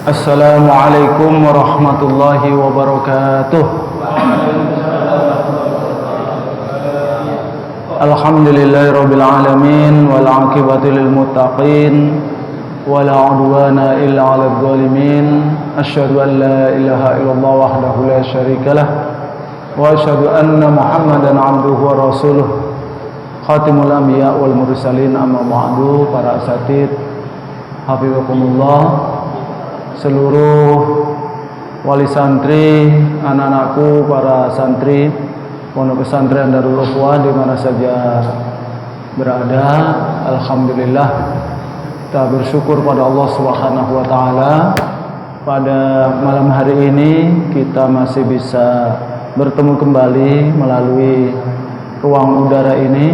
Assalamualaikum warahmatullahi wabarakatuh. Alhamdulillahirabbil alamin wal 'aqibatu lil muttaqin wala 'udwana illa 'alal zalimin. Asyhadu an la ilaha illallah wahdahu la syarikalah wa asyhadu anna Muhammadan 'abduhu wa rasuluh. Khatimul anbiya wal mursalin, amma ba'du. Para asatid hafizakumullah, seluruh wali santri, anak-anakku, para santri Pondok Pesantren Darul Ukhwah di mana saja berada, alhamdulillah kita bersyukur pada Allah Subhanahu wa taala. Pada malam hari ini kita masih bisa bertemu kembali melalui ruang udara ini,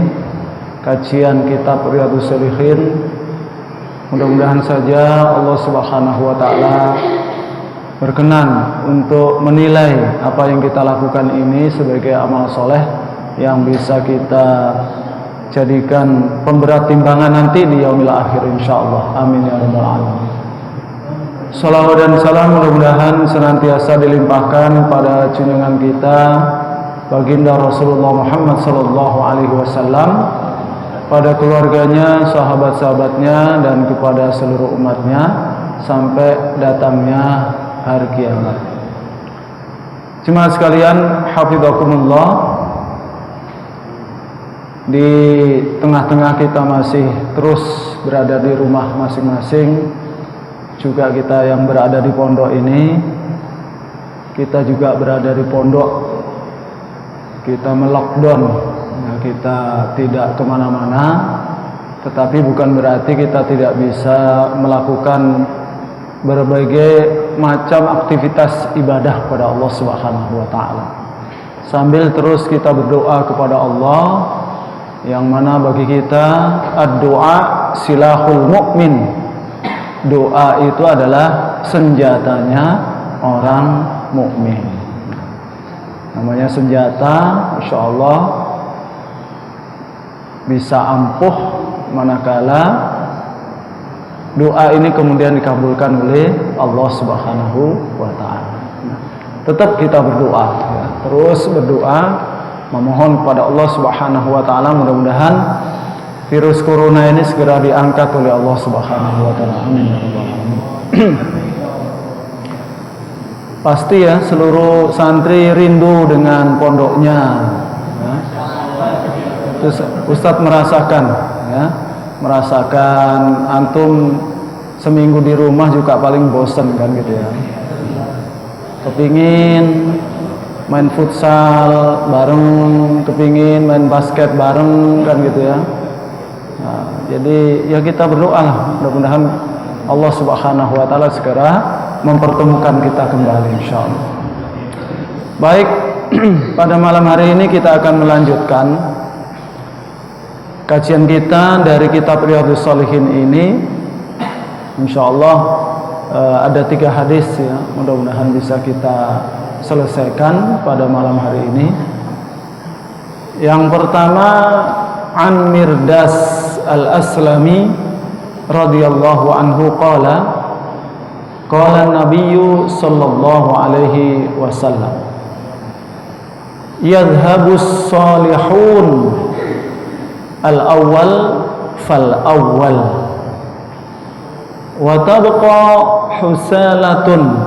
kajian kitab Riyadhus Shalihin. Mudah-mudahan saja Allah Subhanahu wa taala berkenan untuk menilai apa yang kita lakukan ini sebagai amal soleh yang bisa kita jadikan pemberat timbangan nanti di yaumil akhir insyaallah. Amin ya rabbal alamin. Salawat dan salam mudah-mudahan senantiasa dilimpahkan pada junjungan kita baginda Rasulullah Muhammad sallallahu alaihi wasallam, pada keluarganya, sahabat-sahabatnya, dan kepada seluruh umatnya sampai datangnya hari kiamat. Jemaah sekalian, hafizakumullah, di tengah-tengah kita masih terus berada di rumah masing-masing, juga kita yang berada di pondok ini, kita juga berada di pondok, kita melockdown, kita tidak kemana-mana, tetapi bukan berarti kita tidak bisa melakukan berbagai macam aktivitas ibadah kepada Allah Subhanahu wa taala. Sambil terus kita berdoa kepada Allah, yang mana bagi kita ad-doa silahul mukmin. Doa itu adalah senjatanya orang mukmin. Namanya senjata, insyaallah bisa ampuh manakala doa ini kemudian dikabulkan oleh Allah Subhanahu wa taala. Tetap kita berdoa, ya. Terus berdoa, memohon kepada Allah Subhanahu wa taala, mudah-mudahan virus corona ini segera diangkat oleh Allah Subhanahu wa taala. Amin. Pasti ya, seluruh santri rindu dengan pondoknya, ya. Terus Ustadz merasakan, ya, merasakan antum seminggu di rumah juga paling bosen kan gitu ya. Kepingin main futsal bareng, kepingin main basket bareng kan gitu ya. Nah, jadi ya kita berdoa lah, mudah-mudahan Allah Subhanahu wa taala segera mempertemukan kita kembali insyaallah. Baik, pada malam hari ini kita akan melanjutkan kajian kita dari kitab Riyadhus Shalihin ini. Insyaallah ada 3 hadis ya, mudah-mudahan bisa kita selesaikan pada malam hari ini. Yang pertama, an Mirdas al-Aslami radhiyallahu anhu qala Nabiyyu sallallahu alaihi wasallam, yadhhabus salihun al-awwal fal-awwal wa tabqa husalatun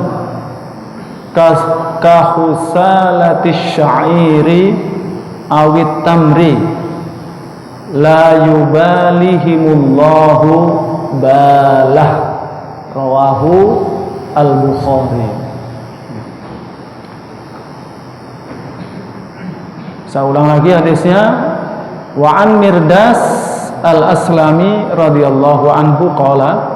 ka husalatis sya'iri awit tamri la yubalihimullahu balah, rawahu al-Bukhari. Saya ulang lagi hadisnya. Wa an Mirdas al-Aslami radhiyallahu anhu qala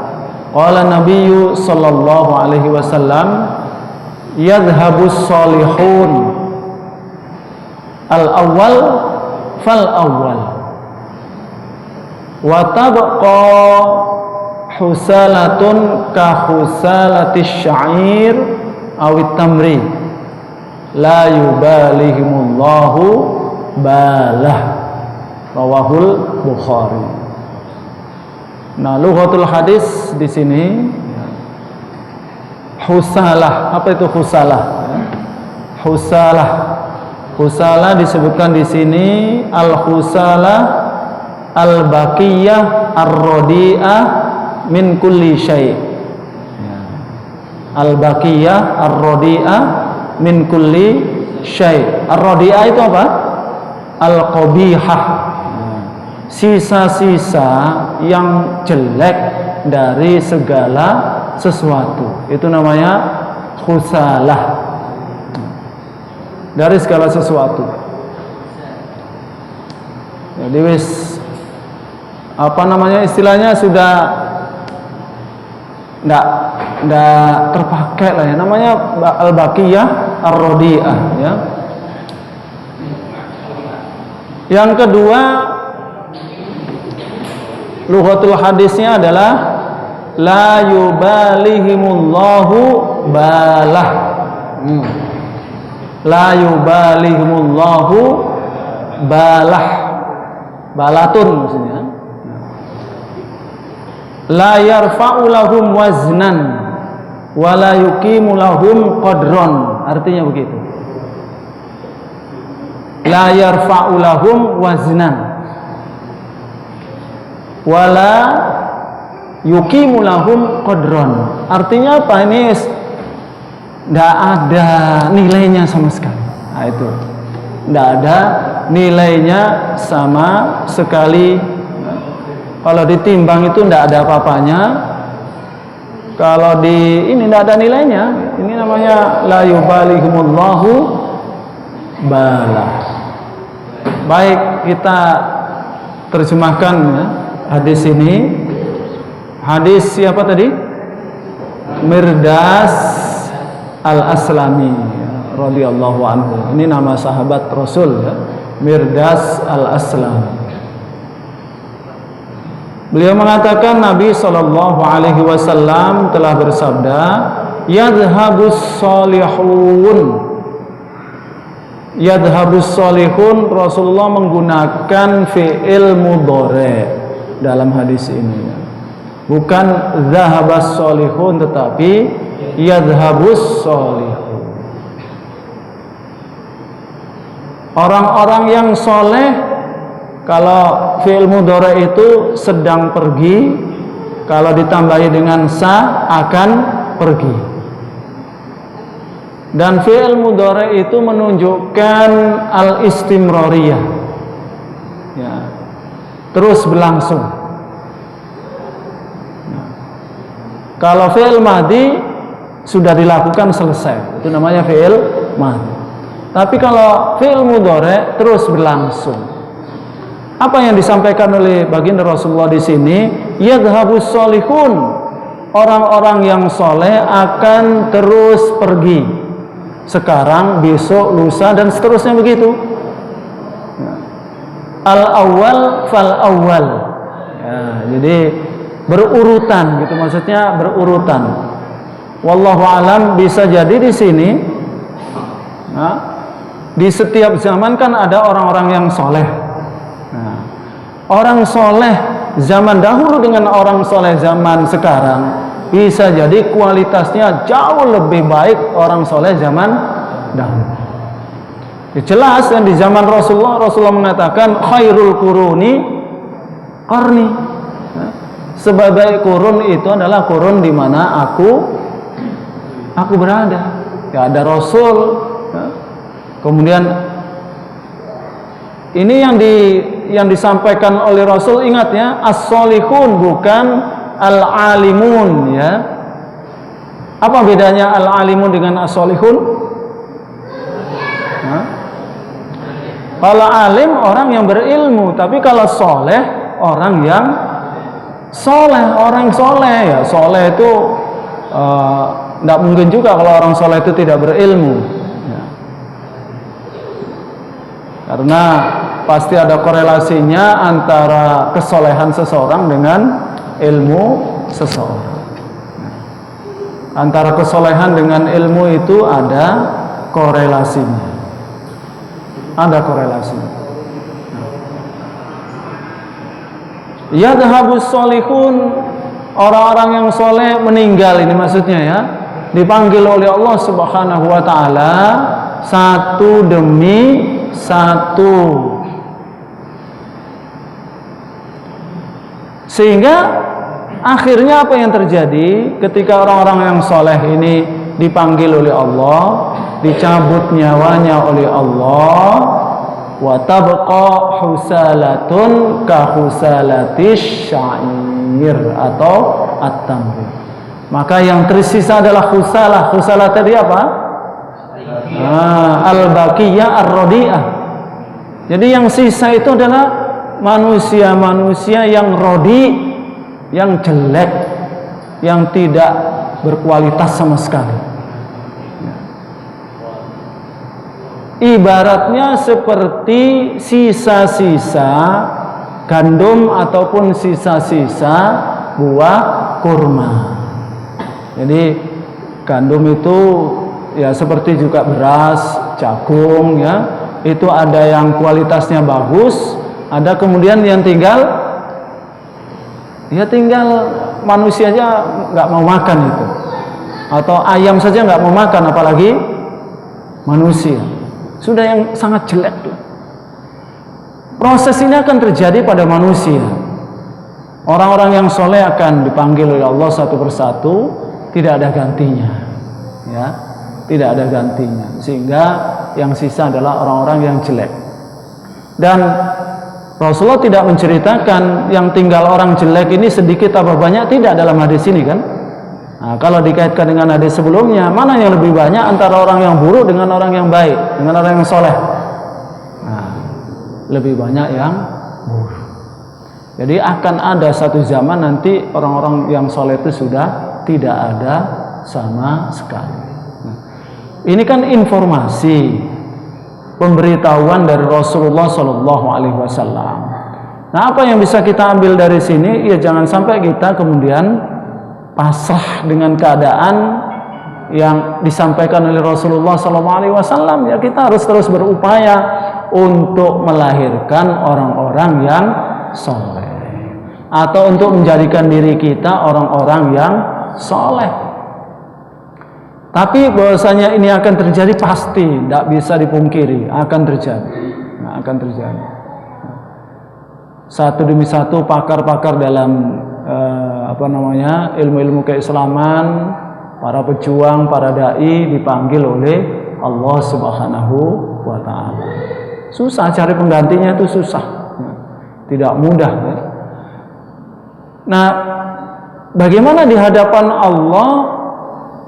Nabiyyu sallallahu alaihi wasallam, yadhhabus salihun al-awwal fal-awwal wa tabqa husalatun ka husalatis sya'ir awit tamri la yubalihimullahu balah, rawahul Bukhari. Nah, lughatul hadis di sini husalah. Apa itu husalah? Husalah. Husalah disebutkan di sini al-husalah al-baqiyah ar-radi'ah min kulli syai'. Al-baqiyah ar-radi'ah min kulli syai'. Ar-radi'ah itu apa? Al-qabihah. Sisa-sisa yang jelek dari segala sesuatu. Itu namanya khusalah. Dari segala sesuatu. Jadi wis apa namanya istilahnya sudah enggak terpakai lah ya. Namanya al-baqiyah ar-radi'ah ya. Yang kedua, lughatul hadisnya adalah la yubalihimullahu balah. La yubalihimullahu balah. Balatun maksudnya. La yarfa'u lahum waznan wa la yuqimu lahum qadron. Artinya begitu. La yarfa'u lahum waznan wala yuqimu lahum qadron. Artinya apa? Ini tidak ada nilainya sama sekali. Nah, itu tidak ada nilainya sama sekali. Kalau ditimbang itu tidak ada apa-apanya. Kalau di ini tidak ada nilainya. Ini namanya la yubalihumullahu balah. Baik, kita terjemahkan ya, hadis ini. Hadis siapa tadi? Mirdas Al-Aslami radhiyallahu anhu. Ini nama sahabat Rasul ya. Mirdas Al-Aslami. Beliau mengatakan Nabi sallallahu alaihi wasallam telah bersabda, "Yadhhabus salihun." Yadhhabus salihun, Rasulullah menggunakan fi'il mudhari dalam hadis ini. Bukan zahabas salihun, tetapi yadhhabus salihun. Orang-orang yang soleh, kalau fi'il mudhari itu sedang pergi, kalau ditambahi dengan sa akan pergi. Dan fi'il mudhari itu menunjukkan al-istimrariyah ya, terus berlangsung. Kalau fi'il madhi sudah dilakukan selesai, itu namanya fi'il madhi. Tapi kalau fi'il mudhari terus berlangsung. Apa yang disampaikan oleh baginda Rasulullah di sini? Yadhhabus salihun, orang-orang yang soleh akan terus pergi. Sekarang, besok, lusa, dan seterusnya begitu. Al-awwal fal-awwal ya, jadi berurutan gitu, maksudnya berurutan. Wallahu alam, bisa jadi di sini nah, di setiap zaman kan ada orang-orang yang soleh. Nah, orang soleh zaman dahulu dengan orang soleh zaman sekarang bisa jadi kualitasnya jauh lebih baik orang soleh zaman dahulu. Ya, jelas yang di zaman Rasulullah mengatakan khairul quruni qarni. Nah, sebaik kurun itu adalah kurun di mana aku berada. Ya, ada Rasul. Nah, kemudian ini yang disampaikan oleh Rasul, ingat ya, as-solihun bukan al-alimun ya. Apa bedanya al-alimun dengan as-solihun? Kalau alim orang yang berilmu, tapi kalau soleh orang yang soleh, orang soleh ya. Soleh itu tidak mungkin juga kalau orang soleh itu tidak berilmu ya. Karena pasti ada korelasinya antara kesolehan seseorang dengan ilmu seseorang. Antara kesolehan dengan ilmu itu ada korelasinya. Ada korelasinya. Yadhhabus sholihun, orang-orang yang soleh meninggal, ini maksudnya ya, dipanggil oleh Allah Subhanahu wa taala satu demi satu. Sehingga akhirnya apa yang terjadi ketika orang-orang yang soleh ini dipanggil oleh Allah, dicabut nyawanya oleh Allah, wa tabqa husalatun ka husalatis syair atau at-tamr. Maka yang tersisa adalah husalah. Husalah tadi apa? Al-baqiyah ar-radi'ah. Jadi yang sisa itu adalah manusia-manusia yang rodi, yang jelek, yang tidak berkualitas sama sekali. Ibaratnya seperti sisa-sisa gandum ataupun sisa-sisa buah kurma. Jadi gandum itu ya seperti juga beras, jagung ya, itu ada yang kualitasnya bagus, ada kemudian yang tinggal manusia aja nggak mau makan itu, atau ayam saja nggak mau makan, apalagi manusia. Sudah yang sangat jelek tuh. Proses ini akan terjadi pada manusia. Orang-orang yang soleh akan dipanggil oleh Allah satu persatu, tidak ada gantinya, ya, tidak ada gantinya. Sehingga yang sisa adalah orang-orang yang jelek. Dan Rasulullah tidak menceritakan yang tinggal orang jelek ini sedikit atau banyak, tidak dalam hadis ini kan. Nah, kalau dikaitkan dengan hadis sebelumnya, mana yang lebih banyak antara orang yang buruk dengan orang yang baik, dengan orang yang soleh? Nah, lebih banyak yang buruk. Jadi akan ada satu zaman nanti orang-orang yang soleh itu sudah tidak ada sama sekali. Nah, ini kan informasi, pemberitahuan dari Rasulullah Shallallahu Alaihi Wasallam. Nah, apa yang bisa kita ambil dari sini? Ya jangan sampai kita kemudian pasrah dengan keadaan yang disampaikan oleh Rasulullah SAW. Ya kita harus terus berupaya untuk melahirkan orang-orang yang soleh, atau untuk menjadikan diri kita orang-orang yang soleh. Tapi bahwasanya ini akan terjadi pasti, tidak bisa dipungkiri, akan terjadi. Nah, akan terjadi. Satu demi satu pakar-pakar dalam ilmu-ilmu keislaman, para pejuang, para dai dipanggil oleh Allah Subhanahu wa taala. Susah cari penggantinya, itu susah. Tidak mudah ya. Nah, bagaimana di hadapan Allah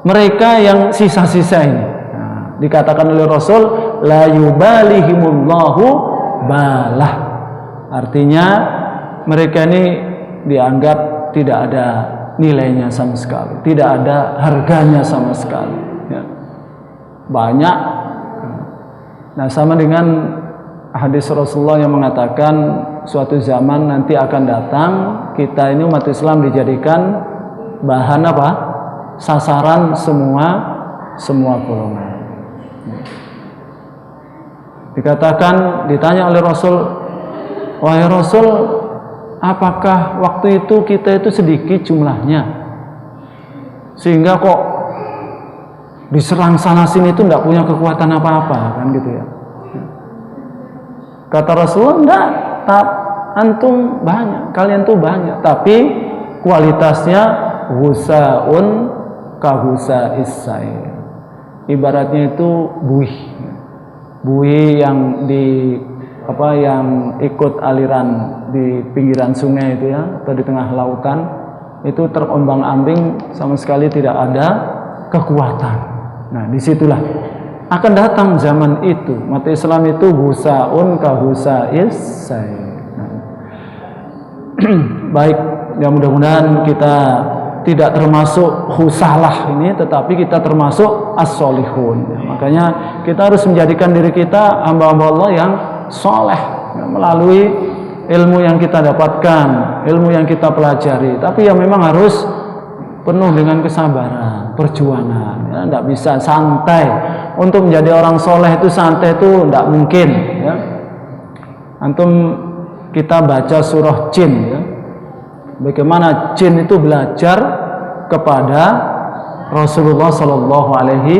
mereka yang sisa-sisa ini? Nah, dikatakan oleh Rasul, la yubalihimullahu balah. Artinya mereka ini dianggap tidak ada nilainya sama sekali, tidak ada harganya sama sekali ya. Banyak. Nah, sama dengan hadis Rasulullah yang mengatakan suatu zaman nanti akan datang, kita ini umat Islam dijadikan bahan apa? Sasaran semua golongan. Dikatakan, ditanya oleh Rasul, wahai Rasul, apakah waktu itu kita itu sedikit jumlahnya sehingga kok diserang sana sini itu tidak punya kekuatan apa-apa, kan gitu ya? Kata Rasulullah, enggak, antum banyak, kalian tuh banyak, tapi kualitasnya husaun kahusa isail. Ibaratnya itu buih yang yang ikut aliran di pinggiran sungai itu ya, atau di tengah lautan, itu terombang-ambing, sama sekali tidak ada kekuatan. Nah, disitulah akan datang zaman itu, umat Islam itu husaun kahusais sail. Baik, ya mudah-mudahan kita tidak termasuk husalah ini, tetapi kita termasuk as-solihun. Ya, makanya kita harus menjadikan diri kita hamba-hamba Allah yang soleh ya, melalui ilmu yang kita dapatkan, ilmu yang kita pelajari. Tapi ya memang harus penuh dengan kesabaran, perjuangan. Ya, tidak bisa santai. Untuk menjadi orang soleh itu santai itu tidak mungkin. Ya. Antum kita baca surah Jin, ya. Bagaimana jin itu belajar kepada Rasulullah Shallallahu Alaihi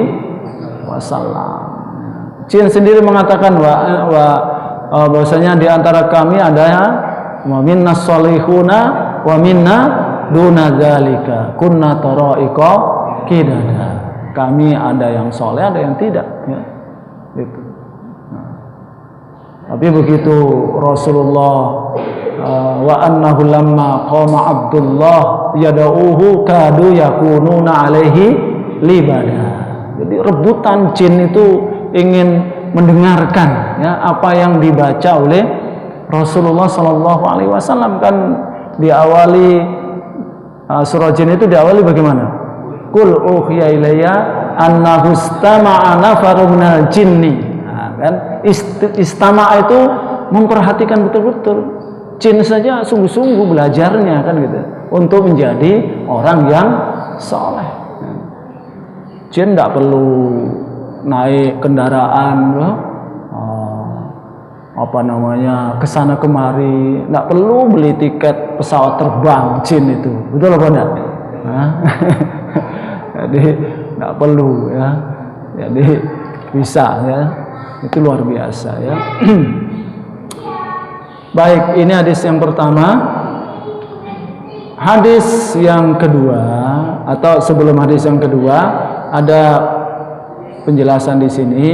Wasallam. Jin sendiri mengatakan bahwasanya di antara kami ada wa minna sholihuna wa minna duna dzalika kunna tara'iqa qidada. Kami ada yang soleh, ada yang tidak, ya. Gitu. Tapi begitu Rasulullah wa annahu lamma qama Abdullah yad'uhu kadu yakununa alaihi libada. Jadi rebutan jin itu ingin mendengarkan, ya, apa yang dibaca oleh Rasulullah Shallallahu Alaihi Wasallam. Kan diawali surah jin itu diawali bagaimana? Qul uhiya ilayya annahu istama'a nafarun minal jinni. Kan istama itu memperhatikan betul-betul. Jin saja sungguh-sungguh belajarnya, kan gitu, untuk menjadi orang yang soleh. Jin tidak perlu naik kendaraan, kesana kemari, tidak perlu beli tiket pesawat terbang. Jin itu betul apa enggak? Jadi tidak perlu, ya. Jadi bisa, ya. Itu luar biasa, ya. Baik, ini hadis yang pertama. Hadis yang kedua, atau sebelum hadis yang kedua, ada penjelasan di sini.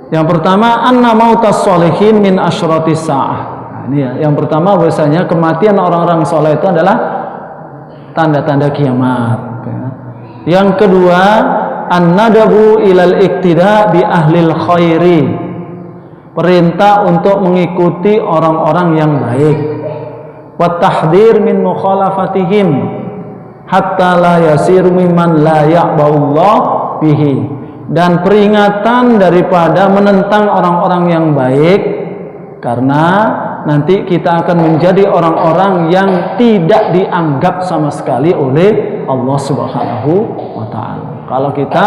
Yang pertama, anna mautas sholihin min asyratis sa'ah. Nah, ini ya. Yang pertama, bahwasanya kematian orang-orang soleh itu adalah tanda-tanda kiamat, ya. Yang kedua, an-nadabu ilal iktida bi ahlil khairi, perintah untuk mengikuti orang-orang yang baik, wa tahdhir min mukhalafatihim hatta la yasiru mimman la ya'ba'ullah bihi, dan peringatan daripada menentang orang-orang yang baik, karena nanti kita akan menjadi orang-orang yang tidak dianggap sama sekali oleh Allah Subhanahu wa ta'ala kalau kita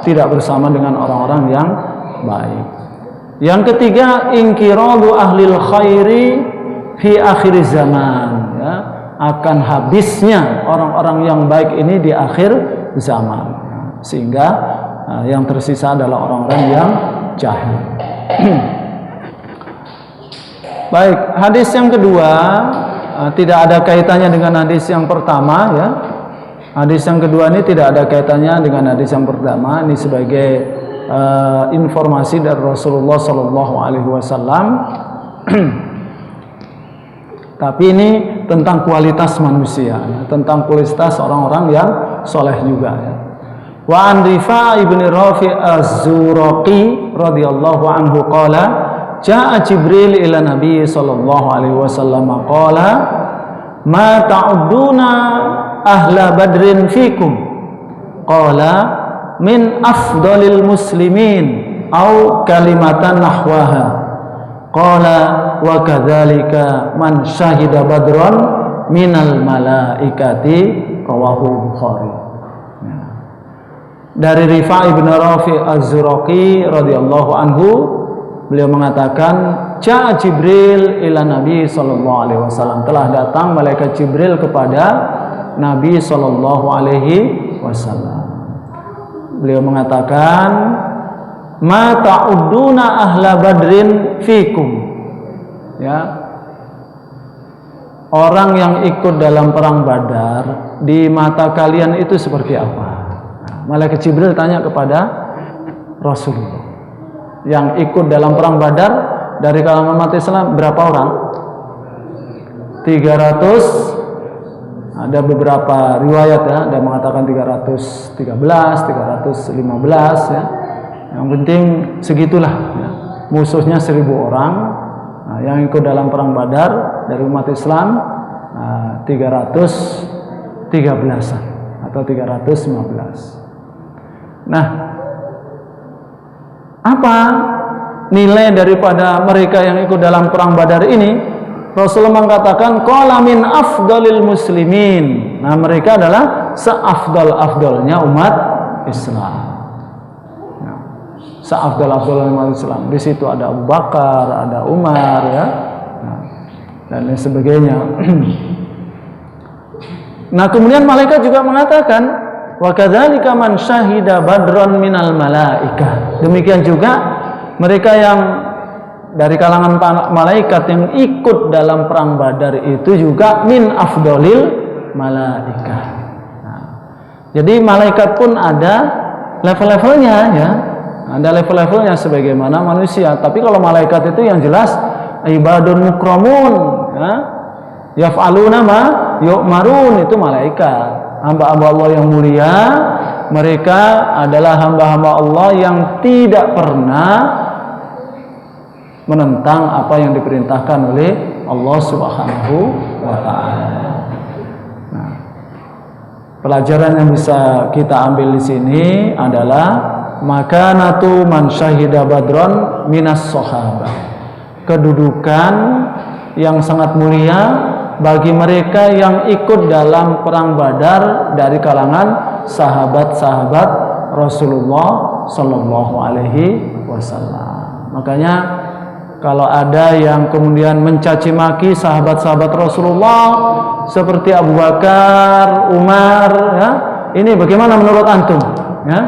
tidak bersama dengan orang-orang yang baik. Yang ketiga, inkiradu ahlil khairi fi akhir zaman, ya, akan habisnya orang-orang yang baik ini di akhir zaman, ya, sehingga yang tersisa adalah orang-orang yang jahil. Baik, hadis yang kedua tidak ada kaitannya dengan hadis yang pertama, ya. Hadis yang kedua ini tidak ada kaitannya dengan hadis yang pertama. Ini sebagai informasi dari Rasulullah Sallallahu Alaihi Wasallam. Tapi ini tentang kualitas manusia, ya, tentang kualitas orang-orang yang soleh juga, ya. Wa an Rifa' ibn Rafi' az-Zuraqi radhiyallahu anhu qala jaa Jibril ila Nabi sallallahu alaihi wasallam qala ma ta'udduna ahla badrin fikum qala min afdalil muslimin au kalimatan nahwaha qala wa kadzalika man syahida badran minal malaikati rawahu Bukhari. Dari Rifa' ibn Rafi' az-Zuraqi radhiyallahu anhu, beliau mengatakan Ja'a Jibril ila Nabi sallallahu alaihi wasallam, telah datang malaikat Jibril kepada Nabi sallallahu alaihi wasallam. Beliau mengatakan, ma ta'udduna ahla badrin fikum, ya, orang yang ikut dalam perang Badar di mata kalian itu seperti apa? Nah, malaikat Jibril tanya kepada Rasulullah, yang ikut dalam perang Badar dari kalangan umat Islam berapa orang? 300. Ada beberapa riwayat, ya, ada mengatakan 313, 315, ya. Yang penting segitulah, ya. Musuhnya 1000 orang. Nah, yang ikut dalam perang Badar dari umat Islam 313-an atau 315. Nah, apa nilai daripada mereka yang ikut dalam perang Badar ini? Rasulullah mengatakan qala min afdalil muslimin. Nah, mereka adalah seafdal-afdalnya umat Islam. Nah, seafdal-afdalnya umat Islam. Di situ ada Abu Bakar, ada Umar, ya. Nah, dan lain sebagainya. Nah, kemudian malaikat juga mengatakan, wa kadzalika man syahida badron minal malaikah. Demikian juga mereka yang dari kalangan malaikat yang ikut dalam perang Badar itu juga min afdolil malaikah. Nah, jadi malaikat pun ada level-levelnya ya. Ada level-levelnya sebagaimana manusia. Tapi kalau malaikat itu yang jelas ibadun mukramun ya. Yaf'aluna ma yu'marun, itu malaikat. Hamba-hamba Allah yang mulia, mereka adalah hamba-hamba Allah yang tidak pernah menentang apa yang diperintahkan oleh Allah Subhanahu wa taala. Nah, pelajaran yang bisa kita ambil di sini adalah makanatu man syahida badron minas sahabah. Kedudukan yang sangat mulia bagi mereka yang ikut dalam perang Badar dari kalangan sahabat-sahabat Rasulullah Sallallahu Alaihi Wasallam. Makanya kalau ada yang kemudian mencaci maki sahabat-sahabat Rasulullah seperti Abu Bakar, Umar, ya, ini bagaimana menurut antum? Ya?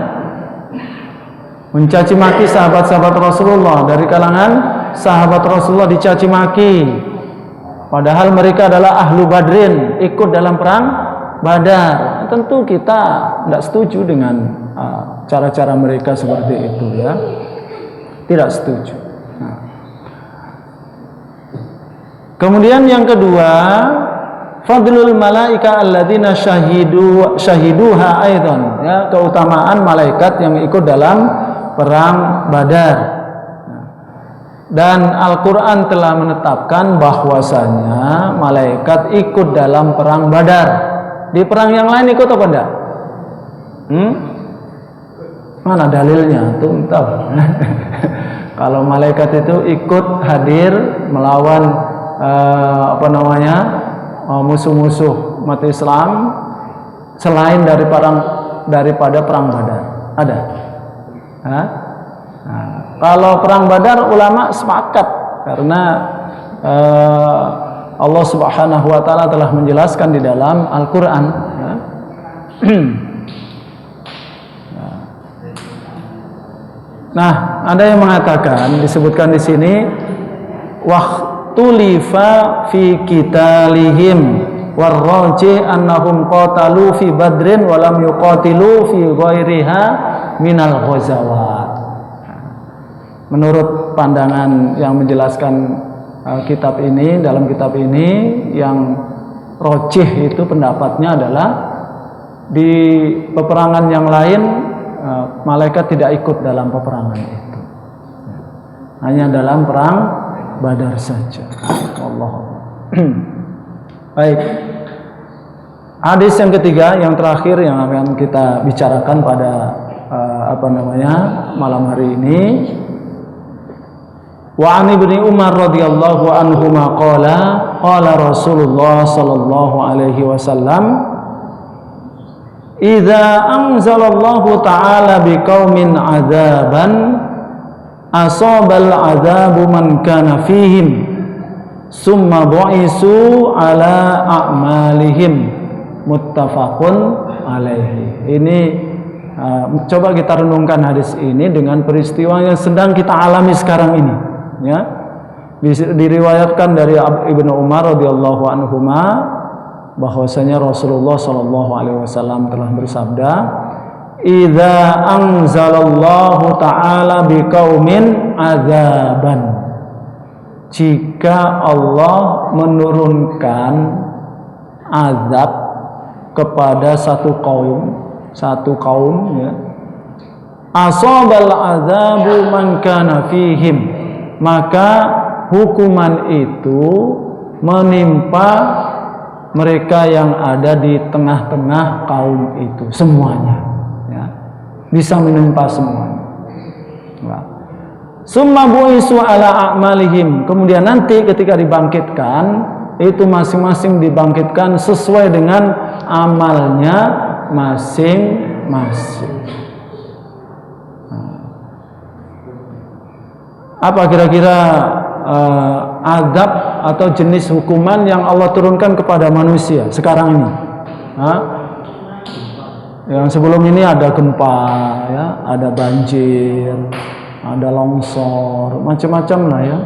Mencaci maki sahabat-sahabat Rasulullah, dari kalangan sahabat Rasulullah dicaci maki. Padahal mereka adalah ahlu badrin, ikut dalam perang Badar. Tentu kita tidak setuju dengan cara-cara mereka seperti itu ya. Tidak setuju. Nah. Kemudian yang kedua, fadlul malaika alladzina syahiduha aidan, ya, keutamaan malaikat yang ikut dalam perang Badar. Dan Al-Quran telah menetapkan bahwasanya malaikat ikut dalam perang Badar. Di perang yang lain ikut apa enggak? Mana dalilnya? Tuh tahu. Kalau malaikat itu ikut hadir melawan musuh-musuh umat Islam selain daripada perang Badar. Ada? Hah? Nah, kalau perang Badar ulama sepakat karena Allah Subhanahu wa taala telah menjelaskan di dalam Al-Qur'an ya. Nah, ada yang mengatakan disebutkan di sini waqtulifa fi qitalihim warrajih annahum qatalu fi badrin wa lam yuqatilu fi ghairiha minal ghazawat. Menurut pandangan yang menjelaskan kitab ini, dalam kitab ini yang rojih itu pendapatnya adalah di peperangan yang lain malaikat tidak ikut dalam peperangan itu, hanya dalam perang Badar saja. Allah. Baik. Hadis yang ketiga, yang terakhir yang akan kita bicarakan pada malam hari ini. Wa an ibni Umar radhiyallahu anhuma qala Rasulullah sallallahu alaihi wasallam idza anzalallahu ta'ala biqaumin 'adzaban asabal 'adzabu man kana fihim summa bu'isu ala a'malihim muttafaqun alaihi. Ini coba kita renungkan hadis ini dengan peristiwa yang sedang kita alami sekarang ini. Ya, diriwayatkan dari Ibnu Umar radhiyallahu anhuma bahwasanya Rasulullah sallallahu alaihi wasallam telah bersabda, "Idza anzalallahu ta'ala biqaumin adzaban." Jika Allah menurunkan azab kepada satu kaum ya, asabal azabu man kana fihim, maka hukuman itu menimpa mereka yang ada di tengah-tengah kaum itu semuanya ya. Bisa menimpa semuanya ya. Summa bu'isu ala a'malihim, kemudian nanti ketika dibangkitkan itu masing-masing dibangkitkan sesuai dengan amalnya masing-masing. Apa kira-kira azab atau jenis hukuman yang Allah turunkan kepada manusia sekarang ini? Hah? Yang sebelum ini ada gempa, ya, ada banjir, ada longsor, macam-macam lah ya.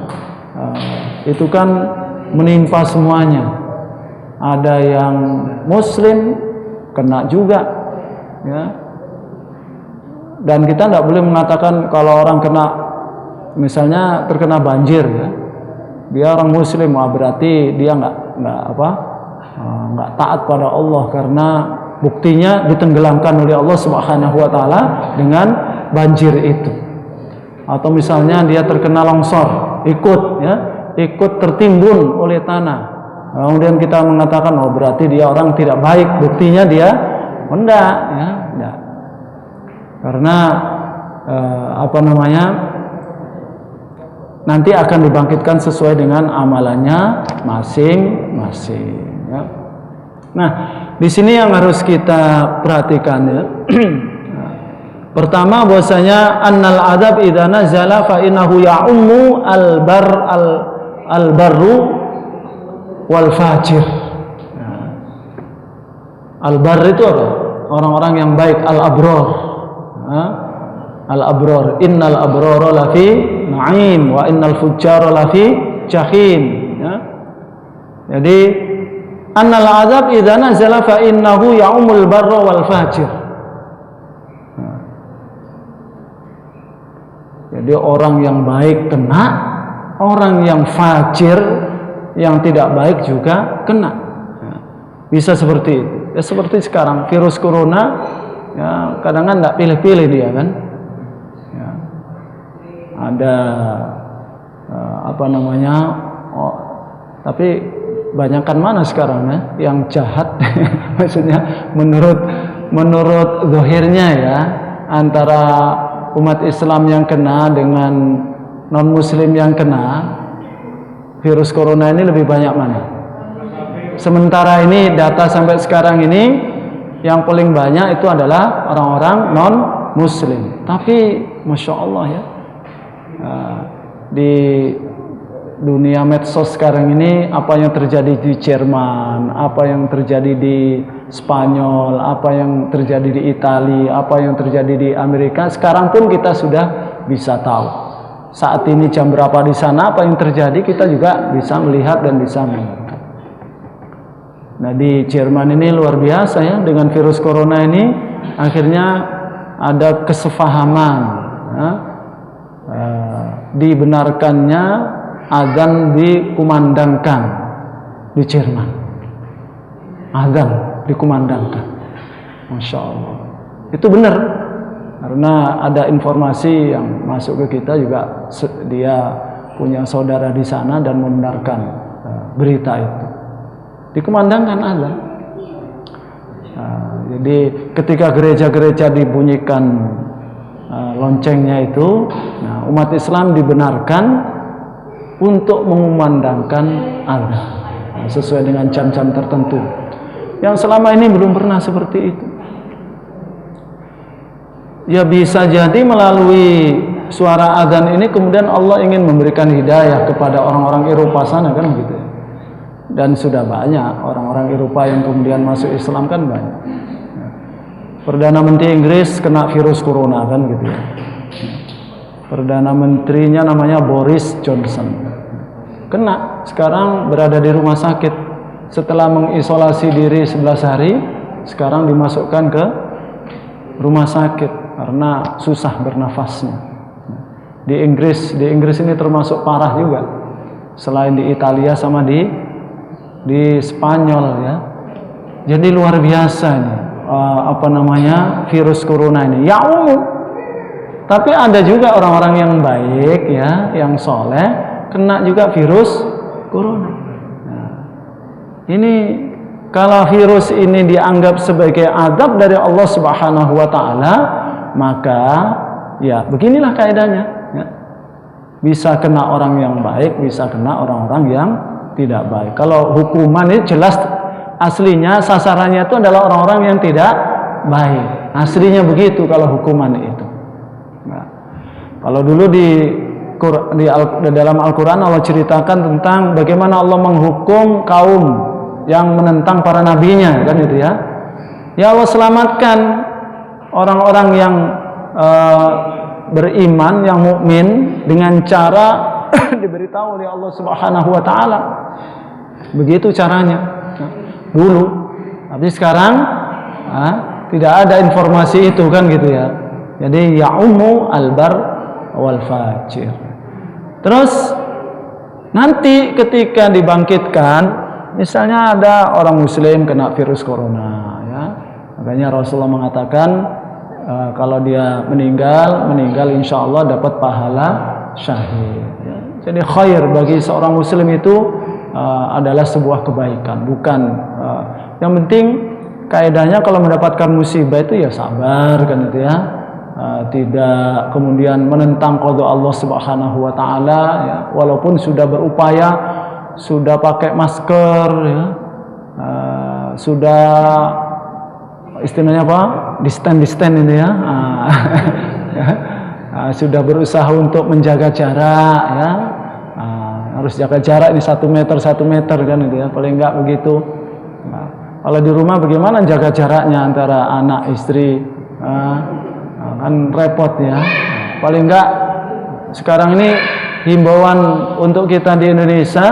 Itu kan menimpa semuanya. Ada yang Muslim kena juga, ya. Dan kita tidak boleh mengatakan kalau orang kena, misalnya terkena banjir, ya, dia orang Muslim, berarti dia nggak taat pada Allah, karena buktinya ditenggelamkan oleh Allah Subhanahu wa taala dengan banjir itu. Atau misalnya dia terkena longsor, ikut tertimbun oleh tanah. Kemudian kita mengatakan berarti dia orang tidak baik, buktinya dia enggak. Karena nanti akan dibangkitkan sesuai dengan amalannya masing-masing, ya. Nah, di sini yang harus kita perhatikan, ya. Pertama, bahwasanya annal adab idza nazala fa innahu ya'ummu al-barru wal fajir. Al-bar itu apa? Orang-orang yang baik, al-abror. Al-abror, innal abrara lafi na'im wa innal fujjara lafi jahim, ya. Jadi annal azab idza nazala fa innahu ya'umul barra wal fajir. Jadi orang yang baik kena, orang yang fajir, yang tidak baik juga kena. Bisa seperti itu. Ya, seperti sekarang virus corona, ya, kadang-kadang tidak pilih-pilih dia kan. Ya. Ada tapi banyakkan mana sekarang, ya, yang jahat. Maksudnya menurut zahirnya, ya, antara umat Islam yang kena dengan non muslim yang kena virus corona ini lebih banyak mana? Sementara ini data sampai sekarang ini yang paling banyak itu adalah orang-orang non muslim. Tapi masya Allah, ya, di dunia medsos sekarang ini, apa yang terjadi di Jerman, apa yang terjadi di Spanyol, apa yang terjadi di Italia, apa yang terjadi di Amerika, sekarang pun kita sudah bisa tahu. Saat ini jam berapa di sana, apa yang terjadi kita juga bisa melihat dan bisa melihat. Nah, di Jerman ini luar biasa, ya, dengan virus corona ini akhirnya ada kesepahaman, ya, dibenarkannya azan dikumandangkan di Jerman. Azan dikumandangkan, masya Allah, itu benar, karena ada informasi yang masuk ke kita juga, dia punya saudara di sana dan membenarkan berita itu. Dikumandangkan azan. Jadi ketika gereja-gereja dibunyikan loncengnya itu, umat Islam dibenarkan untuk mengumandangkan azan sesuai dengan jam-jam tertentu. Yang selama ini belum pernah seperti itu. Ya, bisa jadi melalui suara azan ini kemudian Allah ingin memberikan hidayah kepada orang-orang Eropa sana, kan gitu. Dan sudah banyak orang-orang Eropa yang kemudian masuk Islam, kan banyak. Perdana Menteri Inggris kena virus corona, kan gitu ya. Perdana Menterinya namanya Boris Johnson, kena, sekarang berada di rumah sakit setelah mengisolasi diri 11 hari. Sekarang dimasukkan ke rumah sakit karena susah bernafasnya. Di Inggris ini termasuk parah juga, selain di Italia sama di Spanyol, ya. Jadi luar biasa nih, virus corona ini, ya umum. Tapi ada juga orang-orang yang baik, ya, yang soleh, kena juga virus corona. Nah, ini kalau virus ini dianggap sebagai azab dari Allah Subhanahu wa taala, maka ya beginilah kaidahnya, ya. Bisa kena orang yang baik, bisa kena orang-orang yang tidak baik. Kalau hukuman ini jelas aslinya sasarannya itu adalah orang-orang yang tidak baik. Aslinya begitu kalau hukuman itu. Nah, kalau dulu di dalam Al-Quran Allah ceritakan tentang bagaimana Allah menghukum kaum yang menentang para nabinya, kan itu, ya. Ya Allah, selamatkan orang-orang yang beriman, yang mukmin dengan cara diberitahu oleh Allah Subhanahu wa taala. Begitu caranya dulu. Tapi sekarang tidak ada informasi itu kan gitu ya. Jadi ya'ummu al-bar wal fajir. Terus nanti ketika dibangkitkan, misalnya ada orang muslim kena virus corona ya. Makanya Rasulullah mengatakan kalau dia meninggal insya Allah dapat pahala syahid ya. Jadi khair bagi seorang muslim itu adalah sebuah kebaikan, bukan yang penting kaidahnya kalau mendapatkan musibah itu ya sabar kan itu ya, tidak kemudian menentang qada Allah Subhanahu wa taala ya, walaupun sudah berupaya, sudah pakai masker ya, sudah istilahnya apa? Distan ini ya. Sudah berusaha untuk menjaga jarak ya. Harus jaga jarak ini 1 meter kan itu ya, paling enggak begitu. Kalau di rumah bagaimana jaga jaraknya antara anak istri? Kan repot ya. Paling enggak sekarang ini himbauan untuk kita di Indonesia,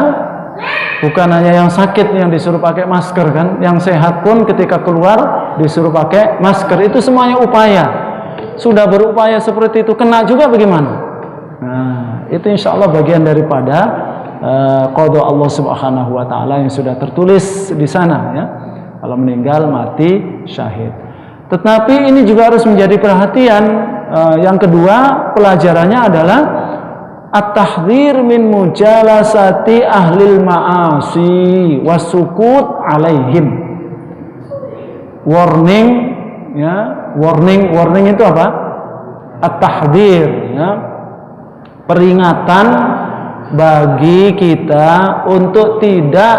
bukan hanya yang sakit yang disuruh pakai masker kan, yang sehat pun ketika keluar disuruh pakai masker. Itu semuanya upaya. Sudah berupaya seperti itu, kena juga bagaimana? Nah, itu insya Allah bagian daripada qada Allah Subhanahu wa taala yang sudah tertulis di sana ya. Kalau meninggal mati syahid. Tetapi ini juga harus menjadi perhatian. Yang kedua, pelajarannya adalah at-tahdhir min mujalasati ahlil ma'asi wasukut alaihim. Warning ya, warning itu apa? At-tahdhir ya. Peringatan bagi kita untuk tidak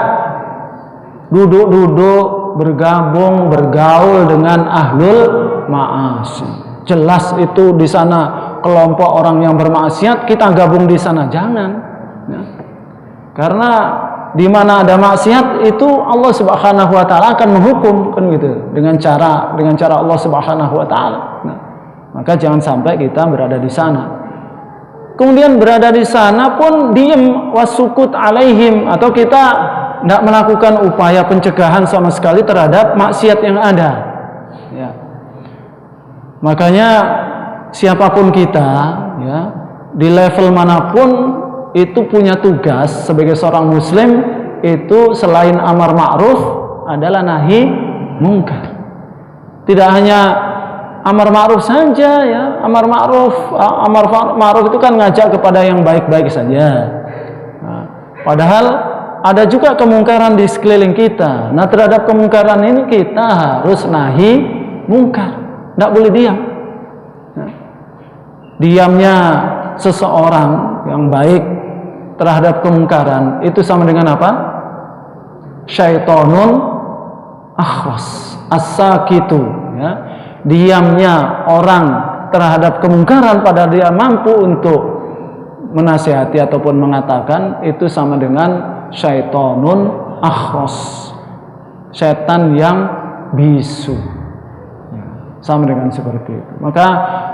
duduk-duduk, bergabung, bergaul dengan ahlul ma'asi. Jelas itu di sana kelompok orang yang bermaksiat, kita gabung di sana, jangan ya. Karena di mana ada maksiat itu Allah Subhanahu wa taala akan menghukum kan gitu, dengan cara Allah Subhanahu wa taala. Nah, maka jangan sampai kita berada di sana. Kemudian berada di sana pun diem, wasukut alaihim, atau kita tidak melakukan upaya pencegahan sama sekali terhadap maksiat yang ada ya. Makanya siapapun kita ya, di level manapun itu punya tugas sebagai seorang muslim, itu selain amar ma'ruf adalah nahi mungkar. Tidak hanya amar ma'ruf saja ya, amar ma'ruf itu kan ngajak kepada yang baik-baik saja. Nah, padahal ada juga kemungkaran di sekeliling kita. Nah, terhadap kemungkaran ini kita harus nahi mungkar, tidak boleh diam. Nah, diamnya seseorang yang baik terhadap kemungkaran itu sama dengan apa? Syaitonun akhras as-sakitu ya. Diamnya orang terhadap kemungkaran pada dia mampu untuk menasihati ataupun mengatakan, itu sama dengan syaitonun akhras, setan yang bisu ya, sama dengan seperti itu. Maka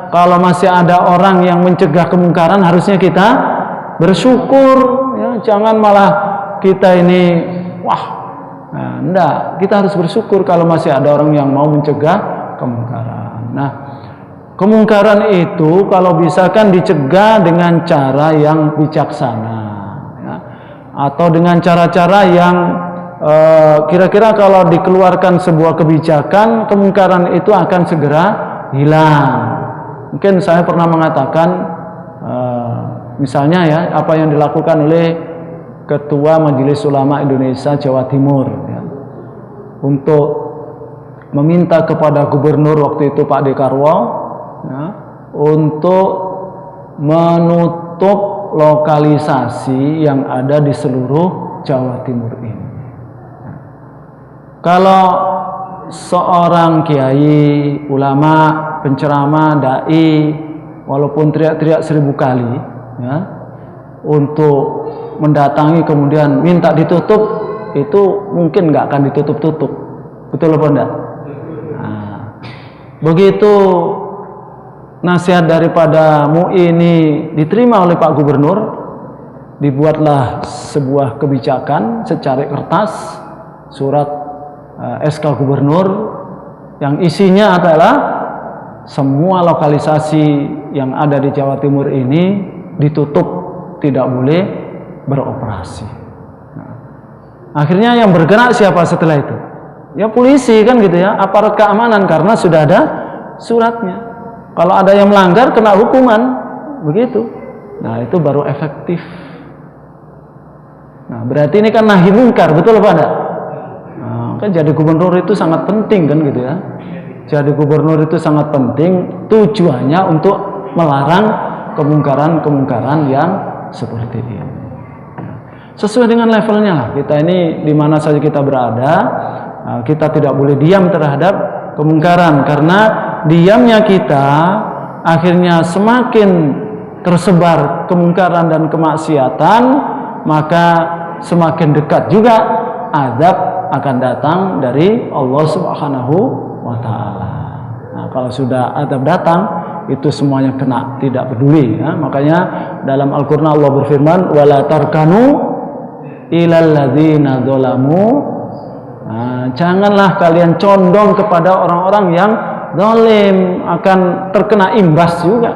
kalau masih ada orang yang mencegah kemungkaran, harusnya kita bersyukur ya, jangan malah kita ini nah, enggak, kita harus bersyukur kalau masih ada orang yang mau mencegah kemungkaran. Nah, kemungkaran itu kalau bisa kan dicegah dengan cara yang bijaksana ya, atau dengan cara-cara yang kira-kira kalau dikeluarkan sebuah kebijakan, kemungkaran itu akan segera hilang. Mungkin saya pernah mengatakan misalnya ya, apa yang dilakukan oleh Ketua Majelis Ulama Indonesia Jawa Timur ya, untuk meminta kepada gubernur waktu itu Pak Dekarwo ya, untuk menutup lokalisasi yang ada di seluruh Jawa Timur ini. Kalau seorang kiai, ulama, penceramah, dai, walaupun teriak-teriak 1000 kali ya, untuk mendatangi kemudian minta ditutup, itu mungkin nggak akan ditutup-tutup. Betul apa enggak? Begitu nasihat daripada MUI ini diterima oleh Pak Gubernur, dibuatlah sebuah kebijakan secari kertas, surat SK Gubernur yang isinya adalah semua lokalisasi yang ada di Jawa Timur ini ditutup, tidak boleh beroperasi. Nah, akhirnya yang bergerak siapa setelah itu? Ya polisi kan gitu ya, aparat keamanan, karena sudah ada suratnya. Kalau ada yang melanggar kena hukuman, begitu. Nah itu baru efektif. Nah berarti ini kan nahi mungkar, betul apa enggak? Nah, kan jadi gubernur itu sangat penting kan gitu ya. Jadi gubernur itu sangat penting, tujuannya untuk melarang kemungkaran-kemungkaran yang seperti ini. Sesuai dengan levelnya lah. Kita ini di mana saja kita berada, kita tidak boleh diam terhadap kemungkaran, karena diamnya kita akhirnya semakin tersebar kemungkaran dan kemaksiatan, maka semakin dekat juga azab akan datang dari Allah Subhanahu wa Ta'ala. Nah, kalau sudah azab datang, itu semuanya kena, tidak peduli ya. Makanya dalam Al-Qur'an Allah berfirman, wala tarkanu ilal ladzina dzalamu. Nah, janganlah kalian condong kepada orang-orang yang zalim, akan terkena imbas juga.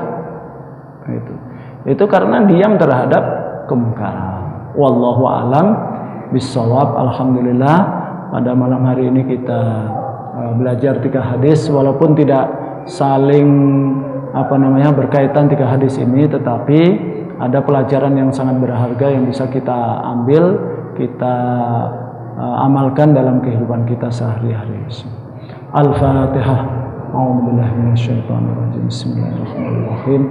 Itu karena diam terhadap kemungkaran. Wallahu a'lam bissawab. Alhamdulillah pada malam hari ini kita belajar 3 hadis, walaupun tidak saling berkaitan 3 hadis ini, tetapi ada pelajaran yang sangat berharga yang bisa kita ambil, kita amalkan dalam kehidupan kita sehari-hari. Al-Fatihah. A'udzubillahi minasyaitonirrajim. Bismillahirrahmanirrahim.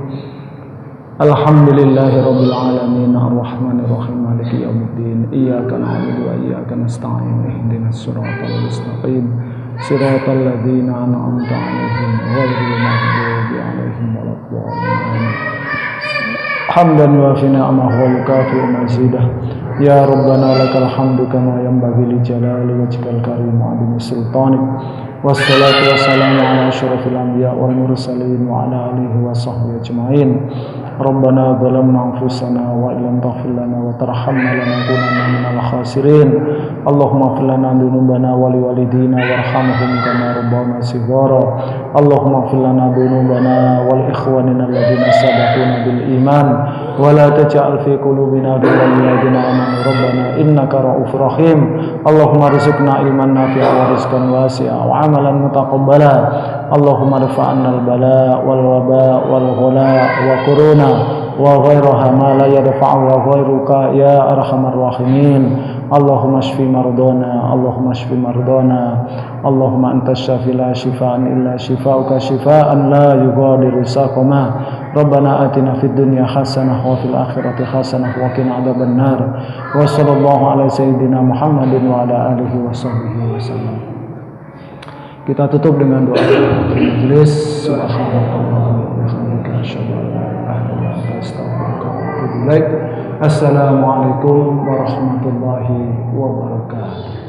Alhamdulillahirabbil alamin arrahmanir rahim maliki yaumiddin. Iyyaka na'budu wa iyyaka nasta'in. Ihdinas siratal mustaqim. Siratal ladzina an'amta 'alaihim ghairil maghdubi 'alaihim waladdallin. Hamdan wa fi ni'amahu wa yukafi'u mazidah. Ya Rabbana lakal hamdu kama yanbaghi li jalali wajhikal karim wa 'azimi sultanik. Wassalatu wassalamu ala asyrafil anbiya wal mursalin wa ala alihi wa sahbihi ajma'in. Rabbana zalamna anfusana wa illam taghfir lana wa tarhamna lanakunanna minal khasirin. Allahumma ighfir lana dzunubana wa liwalidina warhamhum kama rabbawna shighara. Allahumma ighfir lana dzunubana wal ikhwanina alladziina sabaquna bil iman wa la taj'al fi qulubina ghillan lil ladzina amanu rabbana innaka ra'ufur rahim. Allahumma rizqna ilman nafi'a wa rizqan wasi'a wa amalan mutaqabbala. Allahumma rfa'na al-bala wal waba wal ghala wa quruna wa ghayraha ma la yadfa'u ghayruka ya arhamar rahimin. Allahumma shfi mardana, Allahumma shfi mardana, Allahumma antas syafi la shifaan illa shifauka shifaan la yughadiru saqama. Rabbana atina fid dunya hasanah wa fil akhirati hasanah wa qina adzaban nar. Wa sallallahu ala sayyidina Muhammadin wa ala alihi wa sahbihi wasallam. Kita tutup dengan doa majelis. Subhanallah wa bihamdihi asyhadu an la ilaha illa anta astaghfiruka wa atubu ilaik. Assalamualaikum warahmatullahi wabarakatuh.